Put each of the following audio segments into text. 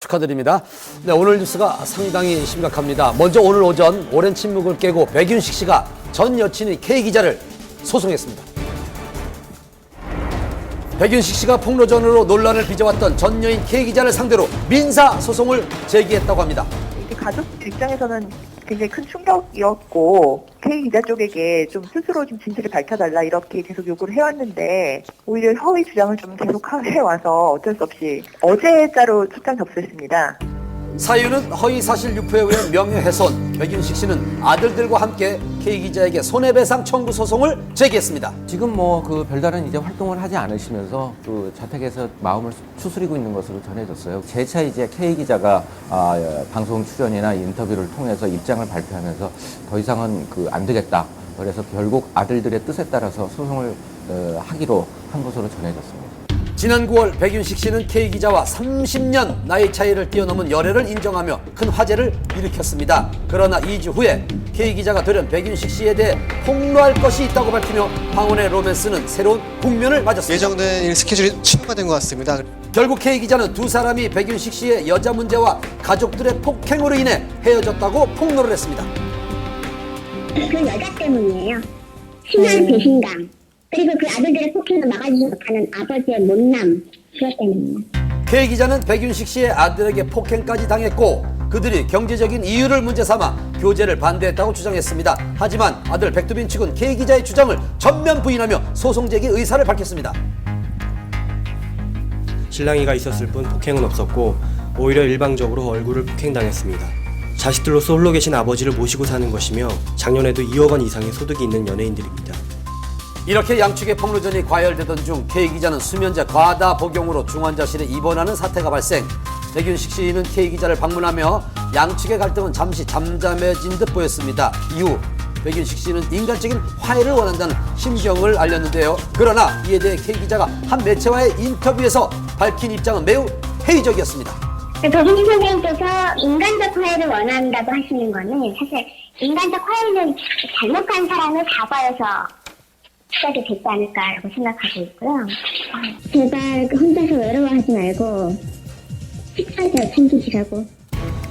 축하드립니다. 네, 오늘 뉴스가 상당히 심각합니다. 먼저 오늘 오전 오랜 침묵을 깨고 백윤식 씨가 전 여친인 K 기자를 소송했습니다. 백윤식 씨가 폭로전으로 논란을 빚어왔던 전 여인 K 기자를 상대로 민사 소송을 제기했다고 합니다. 가족 입장에서는 굉장히 큰 충격이었고 K 기자 쪽에게 좀 스스로 좀 진실을 밝혀달라 이렇게 계속 요구를 해왔는데 오히려 허위 주장을 좀 계속 해와서 어쩔 수 없이 어제자로 출장 접수했습니다. 사유는 허위사실 유포에 의한 명예훼손. 백윤식 씨는 아들들과 함께 K 기자에게 손해배상 청구 소송을 제기했습니다. 지금 그 별다른 이제 활동을 하지 않으시면서 그 자택에서 마음을 추스리고 있는 것으로 전해졌어요. 재차 이제 K 기자가 방송 출연이나 인터뷰를 통해서 입장을 발표하면서 더 이상은 안 되겠다. 그래서 결국 아들들의 뜻에 따라서 소송을 하기로 한 것으로 전해졌습니다. 지난 9월 백윤식 씨는 K 기자와 30년 나이 차이를 뛰어넘은 열애를 인정하며 큰 화제를 일으켰습니다. 그러나 2주 후에 K 기자가 돌연 백윤식 씨에 대해 폭로할 것이 있다고 밝히며 황혼의 로맨스는 새로운 국면을 맞았습니다. 예정된 일 스케줄이 취소가 된 것 같습니다. 결국 K 기자는 두 사람이 백윤식 씨의 여자 문제와 가족들의 폭행으로 인해 헤어졌다고 폭로를 했습니다. 그 여자 때문이에요. 심한 배신감. 그리고 그 아들들의 폭행을 막아주지 못하는 아버지의 못남, 그것 때문입니다. K 기자는 백윤식 씨의 아들에게 폭행까지 당했고 그들이 경제적인 이유를 문제 삼아 교제를 반대했다고 주장했습니다. 하지만 아들 백두빈 측은 K 기자의 주장을 전면 부인하며 소송 제기 의사를 밝혔습니다. 신랑이가 있었을 뿐 폭행은 없었고 오히려 일방적으로 얼굴을 폭행당했습니다. 자식들로서 홀로 계신 아버지를 모시고 사는 것이며 작년에도 2억 원 이상의 소득이 있는 연예인들입니다. 이렇게 양측의 폭로전이 과열되던 중 K 기자는 수면제 과다 복용으로 중환자실에 입원하는 사태가 발생. 백윤식 씨는 K 기자를 방문하며 양측의 갈등은 잠시 잠잠해진 듯 보였습니다. 이후 백윤식 씨는 인간적인 화해를 원한다는 심경을 알렸는데요. 그러나 이에 대해 K 기자가 한 매체와의 인터뷰에서 밝힌 입장은 매우 회의적이었습니다. 도승진 선생님께서 인간적 화해를 원한다고 하시는 거는 사실 인간적 화해는 잘못한 사람을 사과해서 시작이 됐지 않을까라고 생각하고 있고요. 제발 혼자서 외로워하지 말고 식사를 챙기시라고.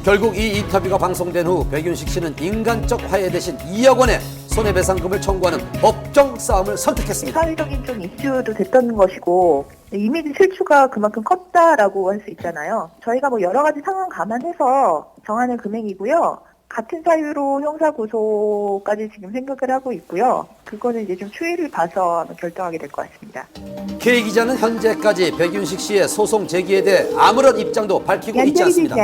결국 이 인터뷰가 방송된 후 백윤식 씨는 인간적 화해 대신 2억 원의 손해배상금을 청구하는 법정 싸움을 선택했습니다. 사회적인 좀 이슈도 됐던 것이고 이미지 실추가 그만큼 컸다라고 할 수 있잖아요. 저희가 여러 가지 상황 감안해서 정하는 금액이고요. 같은 사유로 형사고소까지 지금 생각을 하고 있고요. 그거는 이제 좀 추이를 봐서 결정하게 될 것 같습니다. K 기자는 현재까지 백윤식 씨의 소송 제기에 대해 아무런 입장도 밝히고 있지 않습니다.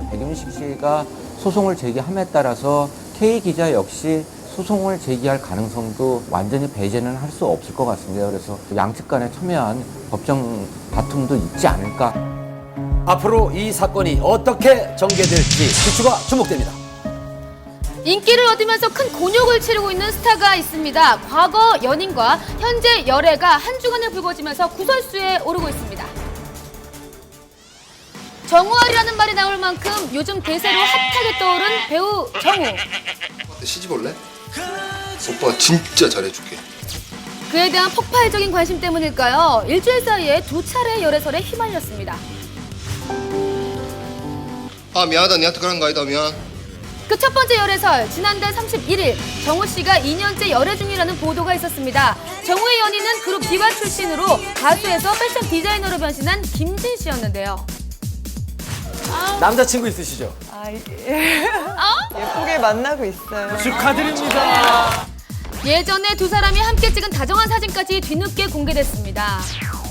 백윤식 씨가 소송을 제기함에 따라서 K 기자 역시 소송을 제기할 가능성도 완전히 배제는 할 수 없을 것 같습니다. 그래서 양측 간에 첨예한 법정 다툼도 있지 않을까. 앞으로 이 사건이 어떻게 전개될지 기추가 주목됩니다. 인기를 얻으면서 큰 곤욕을 치르고 있는 스타가 있습니다. 과거 연인과 현재 열애가 한 주간에 불거지면서 구설수에 오르고 있습니다. 정우알이라는 말이 나올 만큼 요즘 대세로 핫하게 떠오른 배우 정우. 시집 올래? 오빠 진짜 잘해줄게. 그에 대한 폭발적인 관심 때문일까요? 일주일 사이에 2차례 열애설에 휘말렸습니다. 아 미안하다 니한테 그런 거 아니다 미안. 그 첫 번째 열애설, 지난달 31일 정우 씨가 2년째 열애 중이라는 보도가 있었습니다. 정우의 연인은 그룹 디바 출신으로 가수에서 패션 디자이너로 변신한 김진 씨였는데요. 남자친구 있으시죠? 예쁘게 만나고 있어요. 축하드립니다. 예전에 두 사람이 함께 찍은 다정한 사진까지 뒤늦게 공개됐습니다.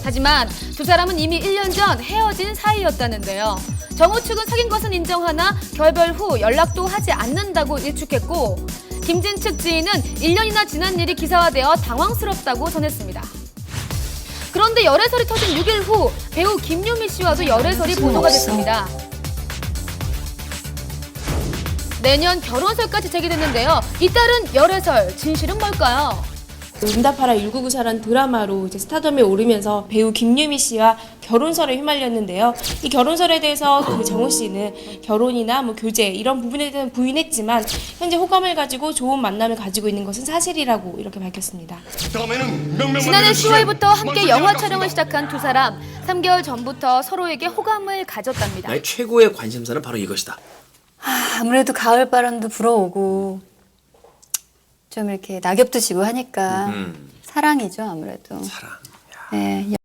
하지만 두 사람은 이미 1년 전 헤어진 사이였다는데요. 정우 측은 사귄 것은 인정하나 결별 후 연락도 하지 않는다고 일축했고 김진 측 지인은 1년이나 지난 일이 기사화되어 당황스럽다고 전했습니다. 그런데 열애설이 터진 6일 후 배우 김유미 씨와도 열애설이 보도가 됐습니다. 내년 결혼설까지 제기됐는데요. 잇따른 열애설, 진실은 뭘까요? 응답하라 1994란 드라마로 이제 스타덤에 오르면서 배우 김유미 씨와 결혼설에 휘말렸는데요. 이 결혼설에 대해서 그 정우 씨는 결혼이나 뭐 교제 이런 부분에 대해서 부인했지만 현재 호감을 가지고 좋은 만남을 가지고 있는 것은 사실이라고 이렇게 밝혔습니다. 지난해 10월부터 함께 영화 촬영을 시작한 두 사람. 3개월 전부터 서로에게 호감을 가졌답니다. 나의 최고의 관심사는 바로 이것이다. 아무래도 가을 바람도 불어오고 좀 이렇게 낙엽도 지고 하니까 사랑이죠, 아무래도. 사랑. 네.